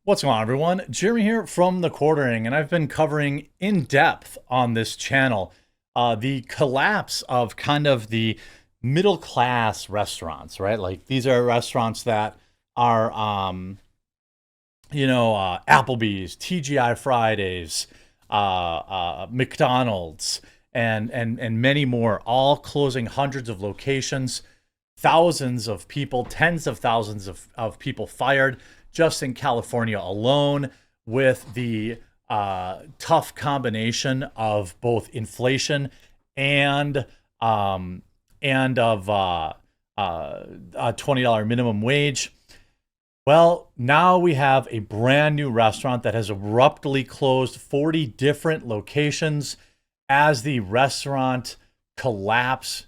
What's going on, everyone? Jeremy here from The Quartering, and I've been covering in depth on this channel the collapse of kind of the middle class restaurants, right? Like these are restaurants that are, Applebee's, TGI Fridays, McDonald's, and many more, all closing hundreds of locations, thousands of people, tens of thousands of people fired just in California alone, with the tough combination of both inflation and of a $20 minimum wage. Well, now we have a brand new restaurant that has abruptly closed 40 different locations as the restaurant collapse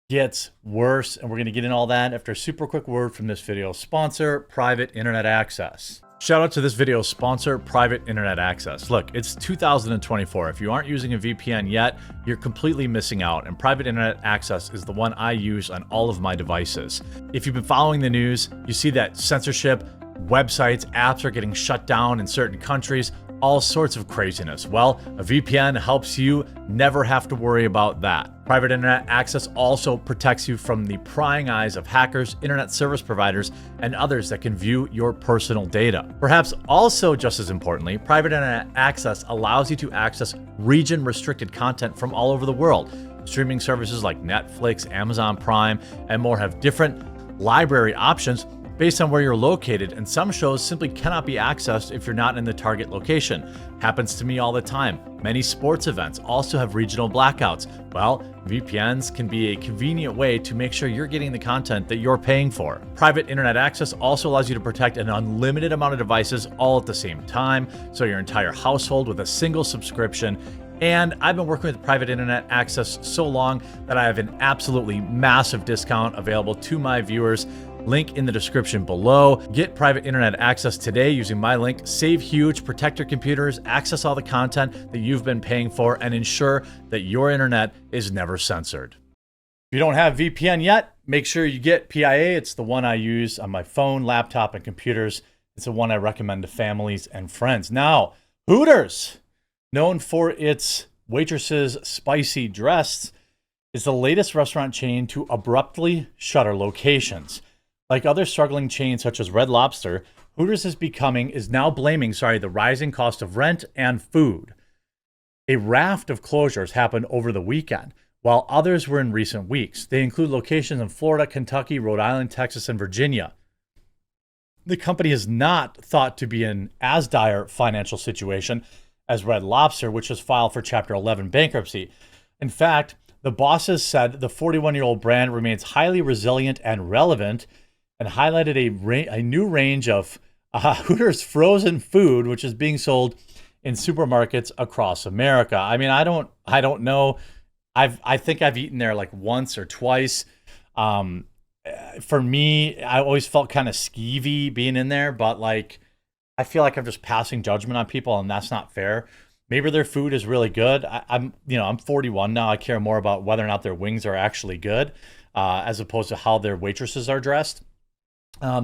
gets worse, and we're going to get into all that after a super quick word from this video sponsor, Private Internet Access. Shout out to this video sponsor, Private Internet Access. Look, it's 2024. If you aren't using a VPN yet, you're completely missing out, and Private Internet Access is the one I use on all of my devices. If you've been following the news, you see that censorship, websites, apps are getting shut down in certain countries, all sorts of craziness. Well, a VPN helps you never have to worry about that. Private Internet Access also protects you from the prying eyes of hackers, internet service providers, and others that can view your personal data. Perhaps also just as importantly, Private Internet Access allows you to access region-restricted content from all over the world. Streaming services like Netflix, Amazon Prime, and more have different library options based on where you're located, and some shows simply cannot be accessed if you're not in the target location. Happens to me all the time. Many sports events also have regional blackouts. Well, VPNs can be a convenient way to make sure you're getting the content that you're paying for. Private Internet Access also allows you to protect an unlimited amount of devices all at the same time, so your entire household with a single subscription. And I've been working with Private Internet Access so long that I have an absolutely massive discount available to my viewers. Link in the description below. Get Private Internet Access today using my link. Save huge, protect your computers, access all the content that you've been paying for, and ensure that your internet is never censored. If you don't have VPN yet, make sure you get PIA. It's the one I use on my phone, laptop, and computers. It's the one I recommend to families and friends. Now, Hooters, known for its waitresses' spicy dress, is the latest restaurant chain to abruptly shutter locations. Like other struggling chains such as Red Lobster, Hooters is now blaming the rising cost of rent and food. A raft of closures happened over the weekend, while others were in recent weeks. They include locations in Florida, Kentucky, Rhode Island, Texas, and Virginia. The company is not thought to be in as dire financial situation as Red Lobster, which has filed for Chapter 11 bankruptcy. In fact, the bosses said the 41-year-old brand remains highly resilient and relevant, and highlighted a new range of Hooters frozen food, which is being sold in supermarkets across America. I mean, I don't know. I think I've eaten there like once or twice. For me, I always felt kind of skeevy being in there, but like, I feel like I'm just passing judgment on people, and that's not fair. Maybe their food is really good. I'm 41 now. I care more about whether or not their wings are actually good, as opposed to how their waitresses are dressed.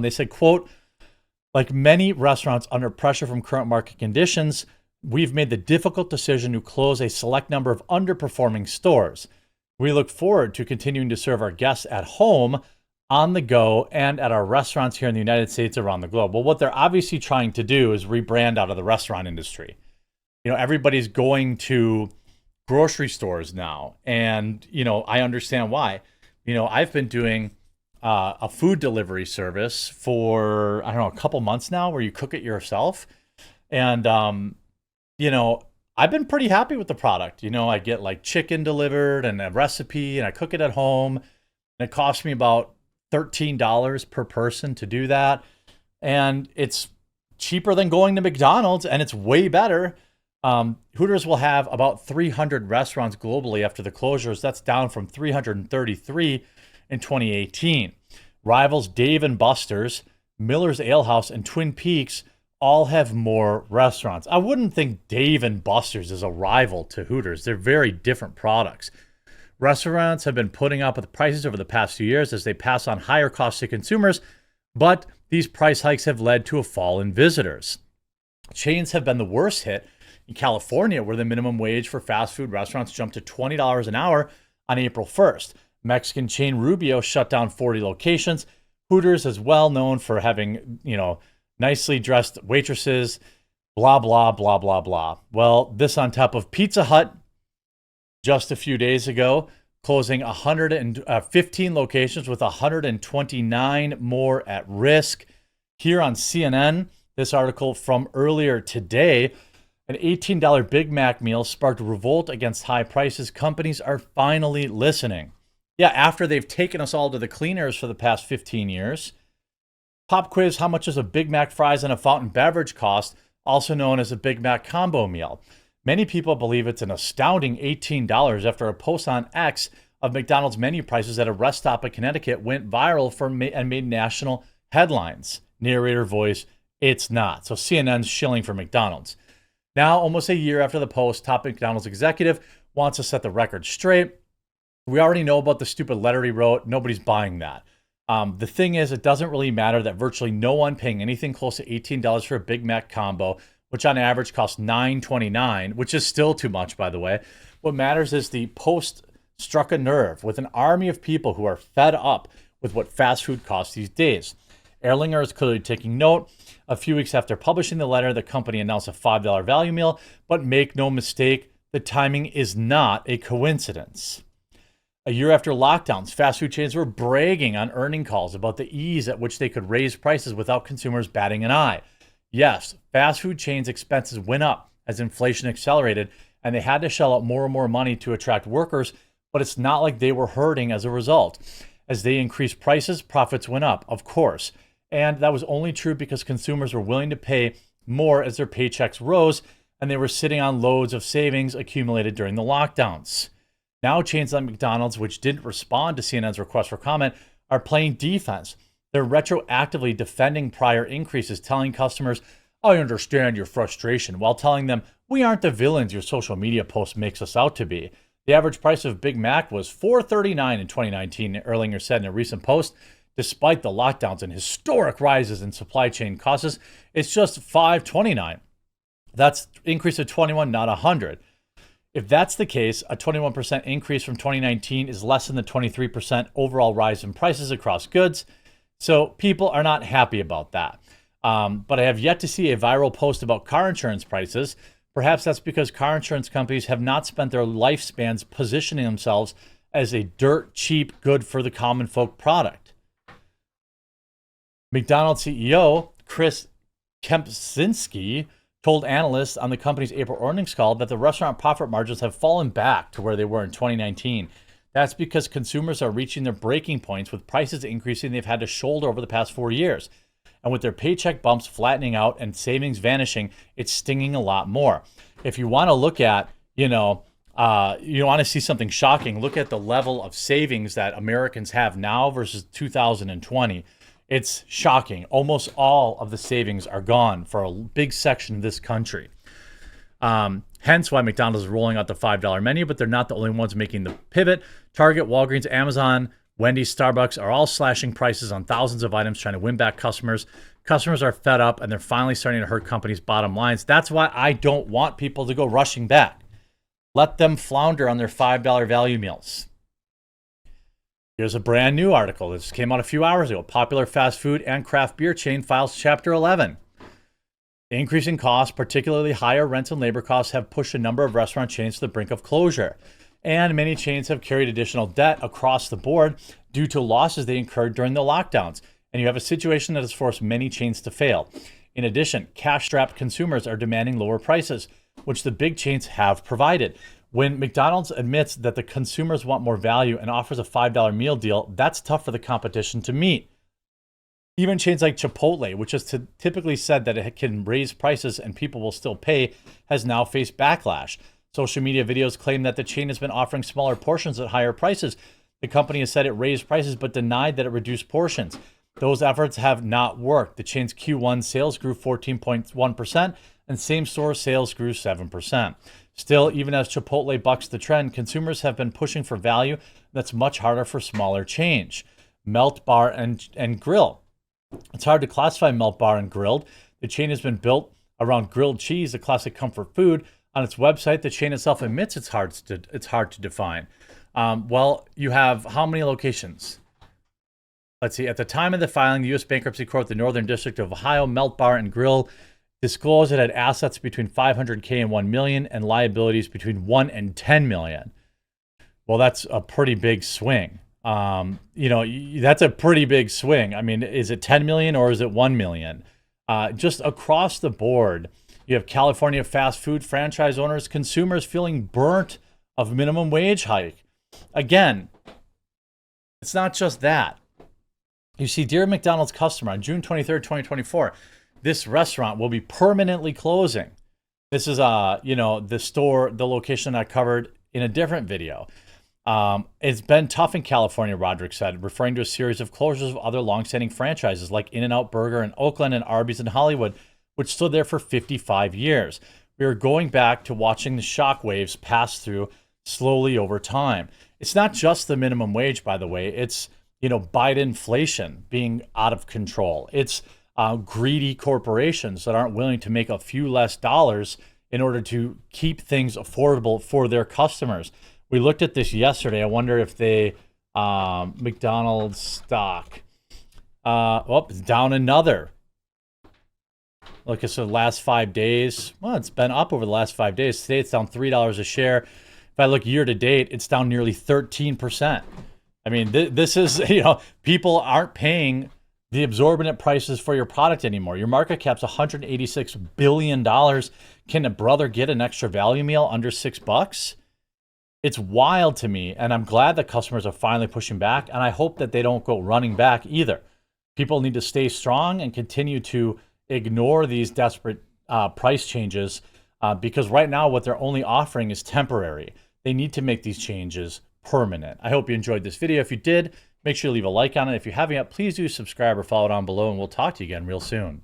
They said, quote, like many restaurants under pressure from current market conditions, we've made the difficult decision to close a select number of underperforming stores. We look forward to continuing to serve our guests at home, on the go, and at our restaurants here in the United States, around the globe. Well, what they're obviously trying to do is rebrand out of the restaurant industry. Everybody's going to grocery stores now, and, I understand why. I've been doing a food delivery service for, a couple months now, where you cook it yourself. And, I've been pretty happy with the product. I get like chicken delivered and a recipe, and I cook it at home. And it costs me about $13 per person to do that. And it's cheaper than going to McDonald's, and it's way better. Hooters will have about 300 restaurants globally after the closures. That's down from 333 in 2018. Rivals Dave & Buster's, Miller's Ale House, and Twin Peaks all have more restaurants. I wouldn't think Dave & Buster's is a rival to Hooters. They're very different products. Restaurants have been putting up with prices over the past few years as they pass on higher costs to consumers, but these price hikes have led to a fall in visitors. Chains have been the worst hit in California, where the minimum wage for fast food restaurants jumped to $20 an hour on April 1st. Mexican chain Rubio shut down 40 locations. Hooters is well known for having, nicely dressed waitresses, blah, blah, blah, blah, blah. Well, this on top of Pizza Hut just a few days ago, closing 115 locations with 129 more at risk. Here on CNN, this article from earlier today, an $18 Big Mac meal sparked revolt against high prices. Companies are finally listening. Yeah, after they've taken us all to the cleaners for the past 15 years. Pop quiz, how much does a Big Mac fries and a fountain beverage cost, also known as a Big Mac combo meal? Many people believe it's an astounding $18 after a post on X of McDonald's menu prices at a rest stop in Connecticut went viral and made national headlines. Narrator voice, it's not. So CNN's shilling for McDonald's. Now, almost a year after the post, top McDonald's executive wants to set the record straight. We already know about the stupid letter he wrote. Nobody's buying that. The thing is, it doesn't really matter that virtually no one paying anything close to $18 for a Big Mac combo, which on average costs $9.29, which is still too much, by the way. What matters is the post struck a nerve with an army of people who are fed up with what fast food costs these days. Erlinger is clearly taking note. A few weeks after publishing the letter, the company announced a $5 value meal, but make no mistake, the timing is not a coincidence. A year after lockdowns, fast food chains were bragging on earning calls about the ease at which they could raise prices without consumers batting an eye. Yes, fast food chains' expenses went up as inflation accelerated, and they had to shell out more and more money to attract workers, but it's not like they were hurting as a result. As they increased prices, profits went up, of course. And that was only true because consumers were willing to pay more as their paychecks rose, and they were sitting on loads of savings accumulated during the lockdowns. Now, chains like McDonald's, which didn't respond to CNN's request for comment, are playing defense. They're retroactively defending prior increases, telling customers, I understand your frustration, while telling them, we aren't the villains your social media post makes us out to be. The average price of Big Mac was $4.39 in 2019, Erlinger said in a recent post. Despite the lockdowns and historic rises in supply chain costs, it's just $5.29. That's an increase of 21, not 100. If that's the case, a 21% increase from 2019 is less than the 23% overall rise in prices across goods. So people are not happy about that. But I have yet to see a viral post about car insurance prices. Perhaps that's because car insurance companies have not spent their lifespans positioning themselves as a dirt cheap, good for the common folk product. McDonald's CEO Chris Kempczynski told analysts on the company's April earnings call that the restaurant profit margins have fallen back to where they were in 2019. That's because consumers are reaching their breaking points with prices increasing they've had to shoulder over the past 4 years. And with their paycheck bumps flattening out and savings vanishing, it's stinging a lot more. If you want to look at, you want to see something shocking, look at the level of savings that Americans have now versus 2020. It's shocking. Almost all of the savings are gone for a big section of this country. Hence why McDonald's is rolling out the $5 menu, but they're not the only ones making the pivot. Target, Walgreens, Amazon, Wendy's, Starbucks are all slashing prices on thousands of items, trying to win back customers. Customers are fed up, and they're finally starting to hurt companies' bottom lines. That's why I don't want people to go rushing back. Let them flounder on their $5 value meals. Here's a brand new article. This came out a few hours ago. Popular fast food and craft beer chain files Chapter 11. Increasing costs, particularly higher rent and labor costs, have pushed a number of restaurant chains to the brink of closure. And many chains have carried additional debt across the board due to losses they incurred during the lockdowns. And you have a situation that has forced many chains to fail. In addition, cash-strapped consumers are demanding lower prices, which the big chains have provided. When McDonald's admits that the consumers want more value and offers a $5 meal deal, that's tough for the competition to meet. Even chains like Chipotle, which has typically said that it can raise prices and people will still pay, has now faced backlash. Social media videos claim that the chain has been offering smaller portions at higher prices. The company has said it raised prices but denied that it reduced portions. Those efforts have not worked. The chain's Q1 sales grew 14.1% and same-store sales grew 7%. Still, even as Chipotle bucks the trend, consumers have been pushing for value that's much harder for smaller chains. Melt Bar and Grill. It's hard to classify Melt Bar and Grilled. The chain has been built around grilled cheese, a classic comfort food. On its website, the chain itself admits it's hard to define. Well, you have how many locations? Let's see. At the time of the filing, the U.S. Bankruptcy Court, the Northern District of Ohio, Melt Bar and Grill disclosed it had assets between $500K and $1 million and liabilities between $1 and $10 million. Well, that's a pretty big swing. That's a pretty big swing. I mean, is it 10 million or is it 1 million? Just across the board, you have California fast food franchise owners, consumers feeling burnt of minimum wage hike. Again, it's not just that. You see, dear McDonald's customer, on June 23rd, 2024, this restaurant will be permanently closing. This is, the location I covered in a different video. It's been tough in California, Roderick said, referring to a series of closures of other longstanding franchises like In-N-Out Burger in Oakland and Arby's in Hollywood, which stood there for 55 years. We are going back to watching the shockwaves pass through slowly over time. It's not just the minimum wage, by the way. It's, Biden inflation being out of control. It's greedy corporations that aren't willing to make a few less dollars in order to keep things affordable for their customers. We looked at this yesterday. I wonder if McDonald's stock, it's down another. Look, it's the last 5 days. Well, it's been up over the last 5 days. Today, it's down $3 a share. If I look year to date, it's down nearly 13%. I mean, this is, people aren't paying the exorbitant prices for your product anymore. Your market cap's $186 billion. Can a brother get an extra value meal under $6? It's wild to me, and I'm glad that customers are finally pushing back, and I hope that they don't go running back either. People need to stay strong and continue to ignore these desperate price changes because right now what they're only offering is temporary. They need to make these changes permanent. I hope you enjoyed this video. If you did, make sure you leave a like on it. If you haven't yet, please do subscribe or follow down below, and we'll talk to you again real soon.